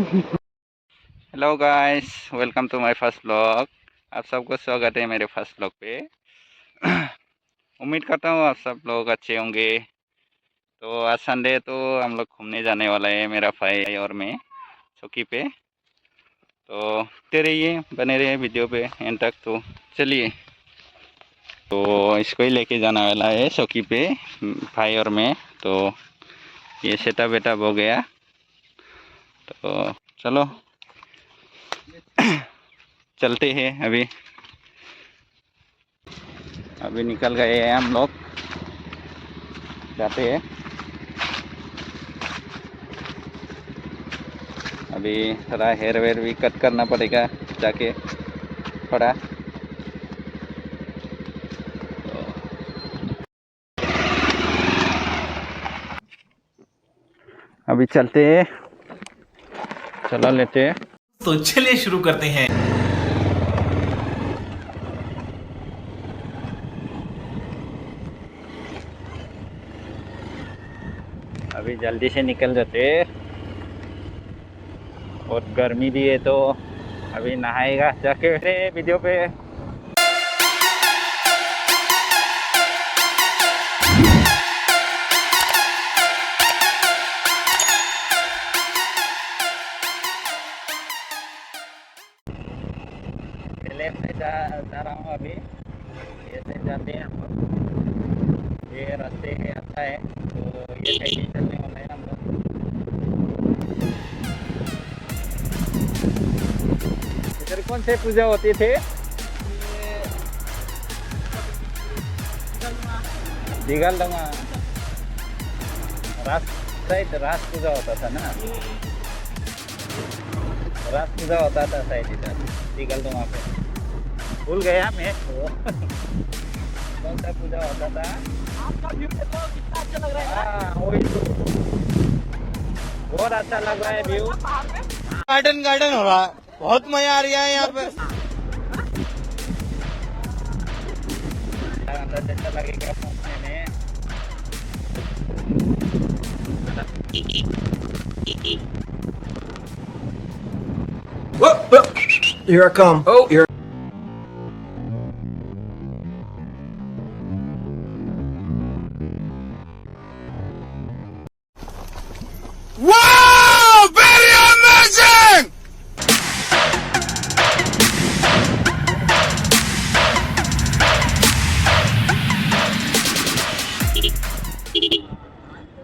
Hello guys, welcome to my first blog. आप सबको स्वागत है मेरे फर्स्ट ब्लॉग पे। उम्मीद करता हूँ आप सब लोग अच्छे होंगे। तो आज संडे तो हम लोग घूमने जाने वाला है, मेरा भाई और मैं, चौकी पे। तो देखते रहिए, बने रहिए वीडियो पे एंड तक। तो चलिए, तो इसको ही लेके जाने वाला है चौकी पे, भाई और मैं। तो ये सेटअप वेटअप हो गया, तो चलो चलते हैं। अभी निकल गए हैं हम लोग, जाते हैं। अभी थोड़ा हेयर वेयर भी कट करना पड़ेगा जाके थोड़ा। अभी चलते हैं, चला लेते हैं। तो चलिए शुरू करते हैं। अभी जल्दी से निकल जाते हैं, और गर्मी भी है तो अभी नहाएगा जाके वीडियो पे। लेफ्ट से जा रहा हूँ अभी, ऐसे जाते हैं हम लोग। ये रास्ते अच्छा है, तो ये साइड ही चलने वाले हैं हम लोग। इधर कौन से पूजा होती थे? दिगलदंगा रास पूजा होता था ना, रास पूजा होता था शायद इधर दिगलदंगा पे। भूल गया मैं तो। कौन सा पूजा होता था? आपका व्यू देखो कितना अच्छा लग रहा है। हाँ वही तो, बहुत अच्छा लग रहा है व्यू। गार्डन गार्डन हो रहा है, बहुत मजा आ रहा है यहाँ पे। अंदर अच्छा लगेगा पहुँचने में। Here I come. Oh, here. Wow! Very amazing!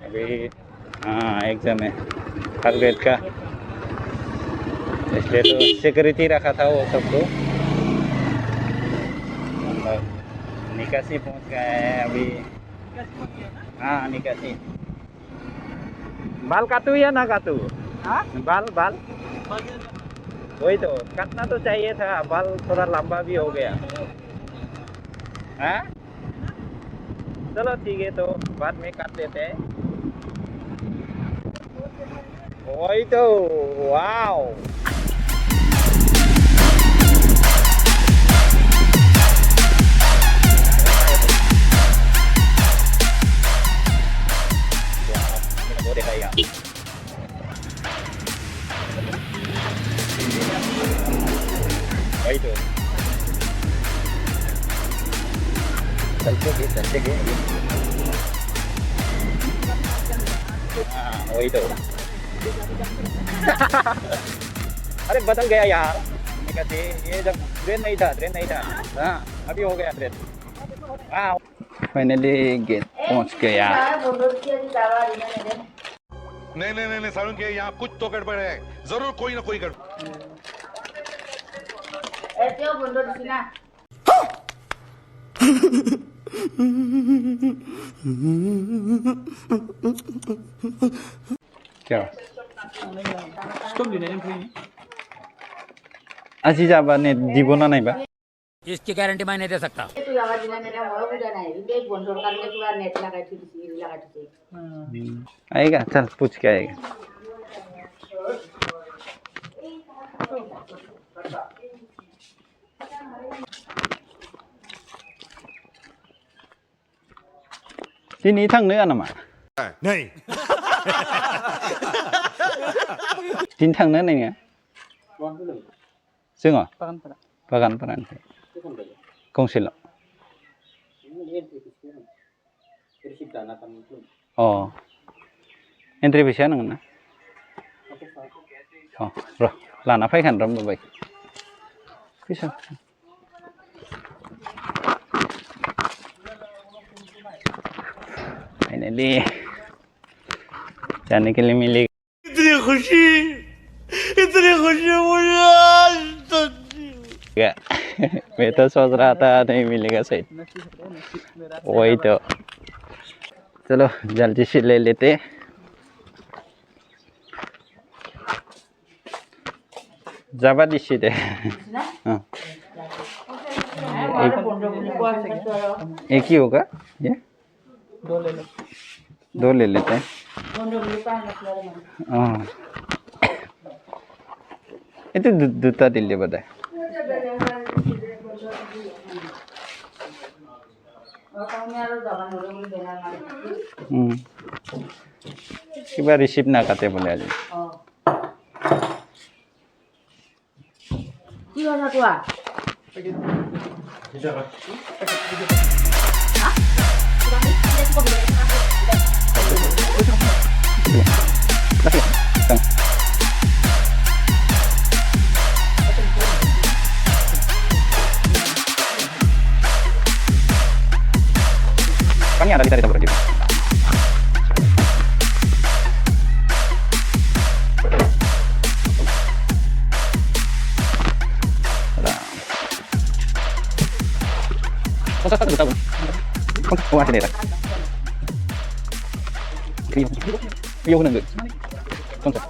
अभी हाँ एग्जाम है हर ग्रेड का, इसलिए तो सिक्योरिटी रखा था वो सबको। निकासी पहुंच गया है अभी। हाँ निकासी। बाल काटू या ना काटू? बाल बाल वही तो काटना तो चाहिए था, बाल थोड़ा लंबा भी हो गया। हाँ चलो ठीक है, तो बाद में काट लेते हैं। वही तो, वाओ। दिखाएगा वही तो, चलते गए। हाँ वही तो। अरे बदल गया यार, कहते ये जब ट्रेन नहीं था। हाँ अभी हो गया ट्रेन। हाँ फाइनली गेट पहुंच गया। नहीं सारुण के यहाँ कुछ तो गड़बड़ है, जरूर कोई ना कोई गड़बड़। क्या আজি যাবা নে দিব না নাইবা? इसकी गारंटी मैं नहीं दे सकता। आएगा, चल पूछ के आएगा। दिनै थांनो नामा? नहीं दिन थांनो नोङो जोङो बागानफोरानिफ्राय गंसेल' अ एन्ट्रि फैसाया नोंगोन ना अ र' लाना फैखानो र' होमबा फैसा फाइनली जाने के लिए मिलेगा इतनी खुशी मुझे आज तक मैं तो सोच रहा था नहीं मिलेगा सही वही तो चलो जल्दी से ले लेते जाबा दिसी दे हाँ एक ही होगा ये दो ले लेते हैं हाँ itu duta दिल्ली बता কিবা রিসিভ না কাটে বলে আজি কি কথা কোৱা Kami ada di tadi tempat itu. Konsep satu tahun. Konsep kuat ini tak. Yo नंगे कौन सा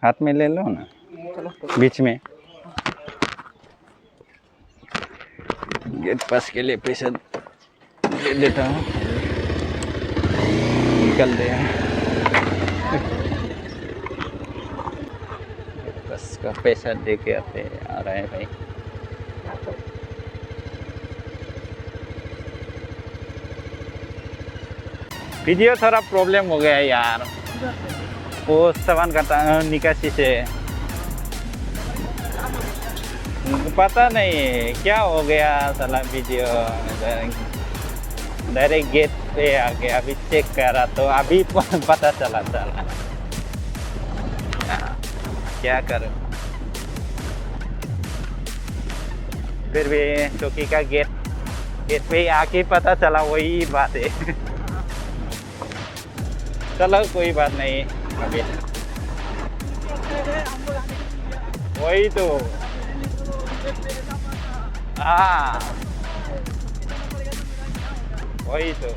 हाथ में ले लो ना बीच में गेट पास के लिए पैसा दे देता हूँ निकल दे बस का पैसा दे के आते आ रहे हैं भाई वीडियो थोड़ा प्रॉब्लम हो गया यार वो सामान का निकासी से पता नहीं क्या हो गया साला वीडियो डायरेक्ट गेट पे आ गया अभी चेक करा तो अभी पता चला साला क्या करूं फिर भी चौकी का गेट पे आके पता चला वही बात है चलो कोई बात नहीं अभी वही तो हाँ वही तो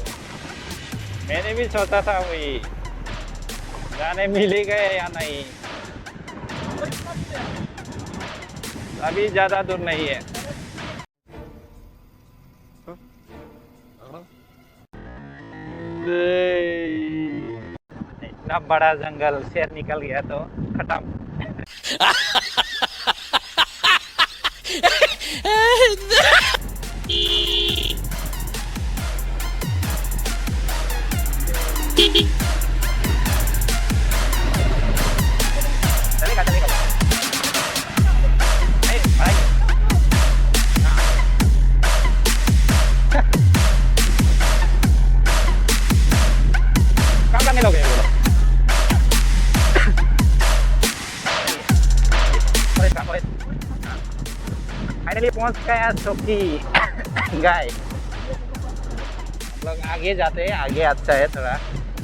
मैंने भी सोचा था वही जाने मिलेगा या नहीं अभी ज़्यादा दूर नहीं है इतना बड़ा जंगल शेर निकल गया तो खत्म चलेगा चलेगा नहीं भाई काम करने लोगे बोलो फाइनली पहुंच गया चौकी गाय हम लोग आगे जाते हैं आगे अच्छा है थोड़ा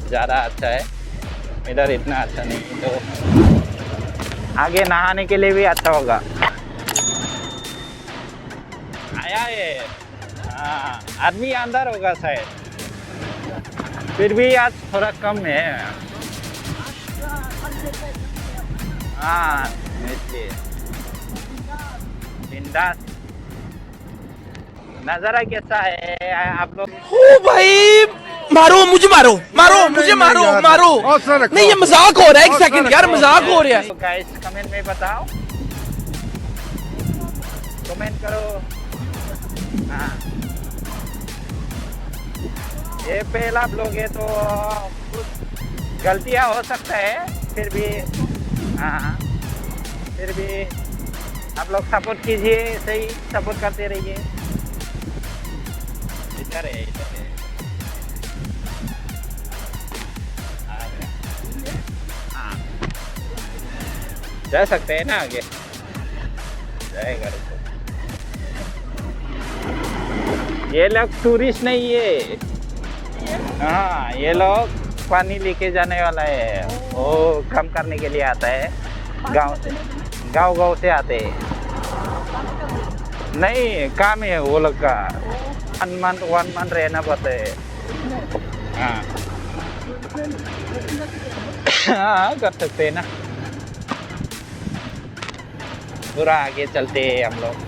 ज़्यादा अच्छा है इधर इतना अच्छा नहीं तो आगे नहाने के लिए भी अच्छा होगा आया है हाँ आदमी अंदर होगा शायद फिर भी आज थोड़ा कम है हाँ इसलिए बिंदास नज़ारा कैसा है आप लोग ओ भाई मारो मुझे मारो मुझे मारो नहीं ये मजाक हो रहा है एक सेकंड यार मजाक हो रहा है तो गाइस कमेंट में बताओ कमेंट करो हाँ ये पहला ब्लॉग है तो कुछ गलतियां हो सकता है फिर भी हाँ, फिर भी आप लोग सपोर्ट कीजिए, सही सपोर्ट करते रहिए। इधर है, इधर है। हाँ, जा सकते हैं ना आगे, जाएगा। ये लोग टूरिस्ट नहीं है, हाँ, ये लोग पानी लेके जाने वाला है, वो काम करने के लिए आता है, गांव से, गांव से आते हैं। नहीं, काम है वो लोग का, 1 मंथ रहना पड़ता है। हाँ हाँ, कर सकते हैं ना। पूरा आगे चलते हैं हम लोग।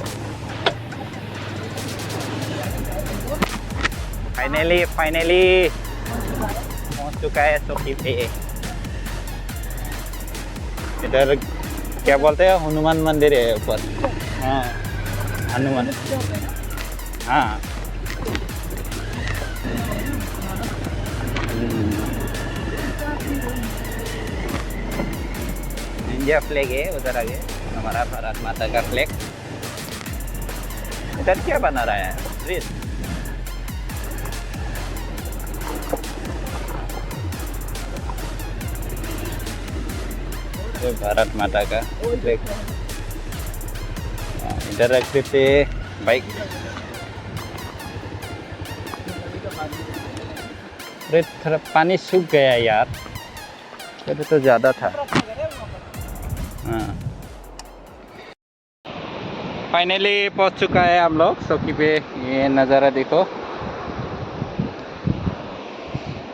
फाइनली पहुंच चुका है चौकी पे। इधर क्या बोलते हैं, हनुमान मंदिर है ऊपर। हाँ, हनुमान, हाँ। इंडिया फ्लैग है उधर आगे, हमारा भारत माता का फ्लैग। इधर क्या बना रहा है, ब्रिज? ये भारत माता का फ्लैग। इधर रख देते बाइक। अरे थोड़ा पानी सूख गया यार, पहले तो ज़्यादा था। हाँ, फाइनली पहुंच चुका है हम लोग चौकी पे। ये नज़ारा देखो,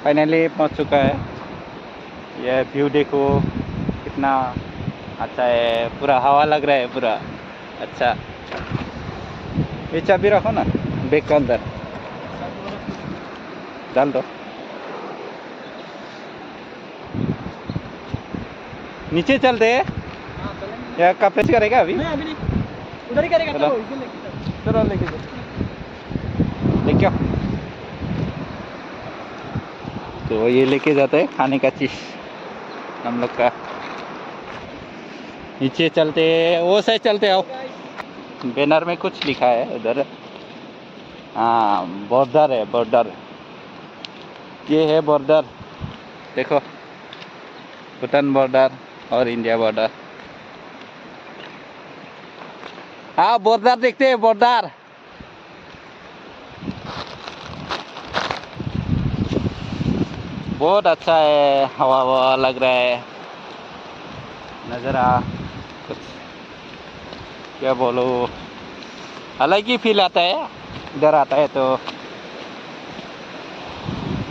फाइनली पहुंच चुका है। ये व्यू देखो कितना अच्छा है, पूरा हवा लग रहा है, पूरा अच्छा। ये चाबी रखो ना बैग के अंदर, डाल दो। नीचे चलते हैं या कपड़े करेगा अभी? नहीं, अभी नहीं, उधर ही करेगा। चलो। चलो लेके लेके आओ। तो ये लेके जाते हैं खाने का चीज हम लोग का। नीचे चलते, वो साइड चलते आओ। बैनर में कुछ लिखा है उधर, हाँ, बॉर्डर है, बॉर्डर। ये है बॉर्डर, देखो, भूटान बॉर्डर और इंडिया बॉर्डर। हाँ, बॉर्डर देखते हैं, बॉर्डर। बहुत अच्छा है, हवा हवा लग रहा है, नज़ारा कुछ क्या बोलो, अलग ही फील आता है इधर आता है तो।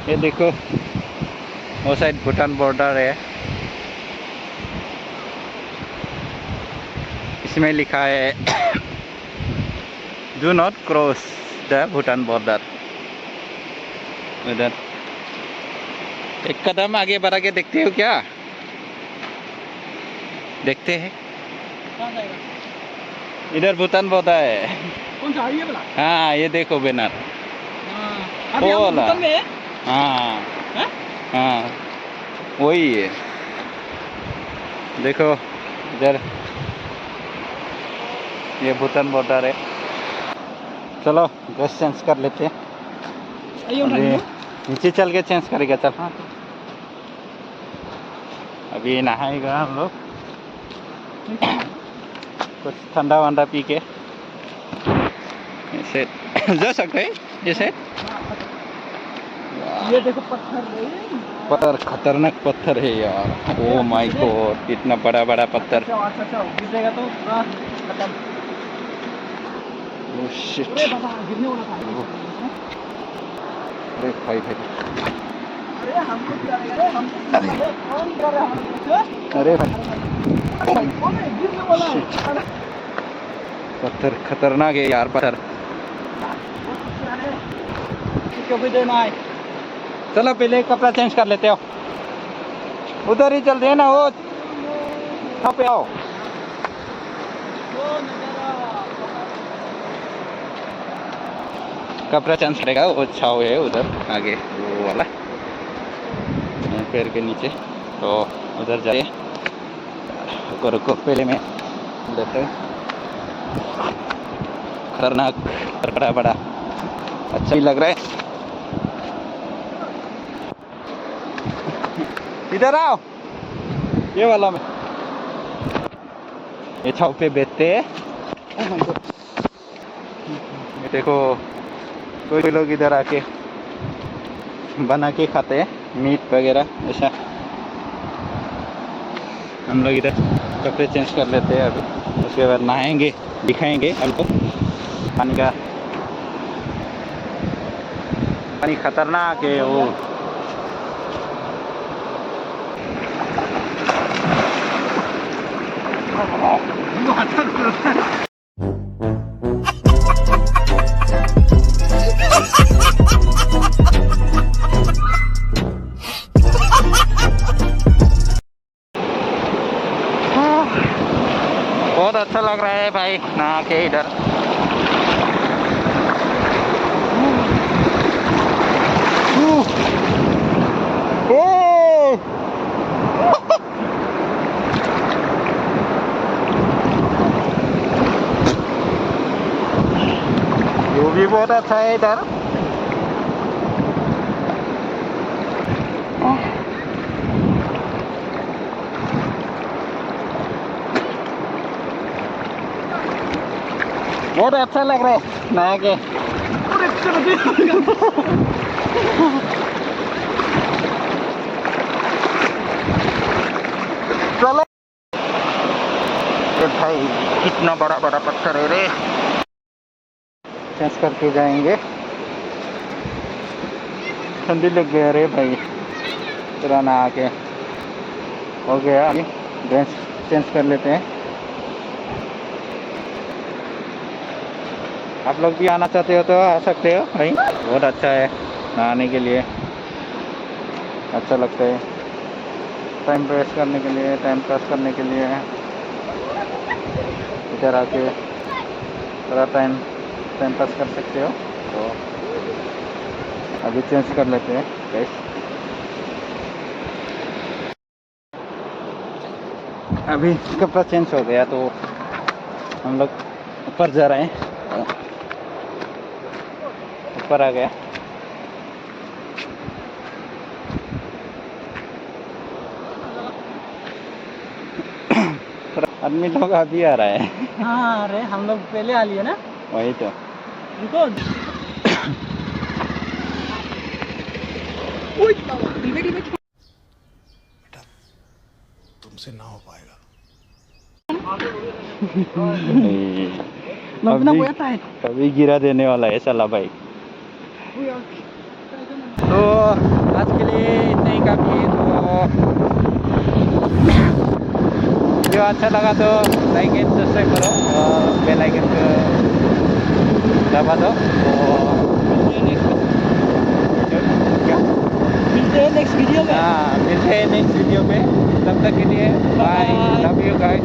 ये देखो, वो साइड भूटान बॉर्डर है, इसमें लिखा है do not cross the Bhutan border. उधर एक कदम आगे बढ़ा के देखते हो क्या? देखते हैं, इधर भूटान बॉर्डर है। कौन सा ये वाला? हाँ, ये देखो बैनर, अभी हम वाला। भूटान में है? हाँ हैं? हाँ, वही है, देखो इधर, ये भूटान बॉर्डर है। चलो ड्रेस चेंज कर लेते हैं, आइए उठा अभी लीजिए। नीचे चल के चेंज करेगा। चल, हाँ, अभी नहाएगा हम लोग, कुछ ठंडा वंडा पी के ऐसे जा सकते हैं। जैसे ये देखो पत्थर है। पत्थर, खतरनाक पत्थर है यार, ओ माय गॉड, इतना बड़ा बड़ा पत्थर। अच्छा, गिरेगा तो पूरा खत्म। ओह शिट, अरे बाबा, गिरने वाला था। अरे भाई भाई, अरे हमको क्या लगा रे, हमको अरे कौन कर रहा है हमको? अरे भाई, कौन है गिरने वाला? अरे पत्थर खतरनाक है यार, पत्थर। क्यों भी देना है? चलो पहले कपड़ा चेंज कर लेते हो, उधर ही चलते हैं ना, वो वहाँ पे आओ। कपड़ा चेंज करेगा, वो छाव है उधर आगे, वो वाला पैर के नीचे। तो उधर जाइए। रुको रुको, पहले मैं लेते हैं। खतरनाक बड़ा बड़ा अच्छा ही लग रहा है। इधर आओ, ये वाला में ये छाव पे बेचते हैं। ये देखो, कोई लोग इधर आके बना के खाते हैं मीट वगैरह ऐसा। हम लोग इधर कपड़े चेंज कर लेते हैं अभी, उसके बाद नहाएंगे, दिखाएंगे हमको पानी का। पानी खतरनाक है वो। बहुत अच्छा लग रहा है भाई नहा के इधर। व्यू भी बहुत अच्छा है इधर। बहुत अच्छा लग रहा है नहा के। चलो भाई, कितना बड़ा बड़ा पत्थर है रे। चेंज करके जाएंगे। ठंडी लग गया रे भाई, पूरा नहा के हो गया। अभी ड्रेस चेंज कर लेते हैं। आप लोग भी आना चाहते हो तो आ सकते हो भाई, बहुत अच्छा है नहाने के लिए, अच्छा लगता है टाइम वेस्ट करने के लिए, टाइम पास करने के लिए। इधर आके थोड़ा टाइम पास कर सकते हो। तो अभी चेंज कर लेते हैं गाइस। अभी कपड़ा चेंज हो गया तो हम लोग ऊपर जा रहे हैं। ऊपर आ गया। आदमी लोग अभी आ रहा है। हाँ अरे हम लोग पहले आ लिए ना। वही तो। रुको। तुमसे ना हो पाएगा। अभी गिरा देने वाला है साला भाई। तो आज के लिए इतना ही काफ़ी है। तो जो अच्छा लगा तो लाइक एंड सब्सक्राइब करो और बेल आइकन को दबा दो। तो मिलते हैं नेक्स्ट वीडियो में। हाँ, मिलते हैं नेक्स्ट वीडियो पे। तब तक के लिए बाय, लव यू गाइस।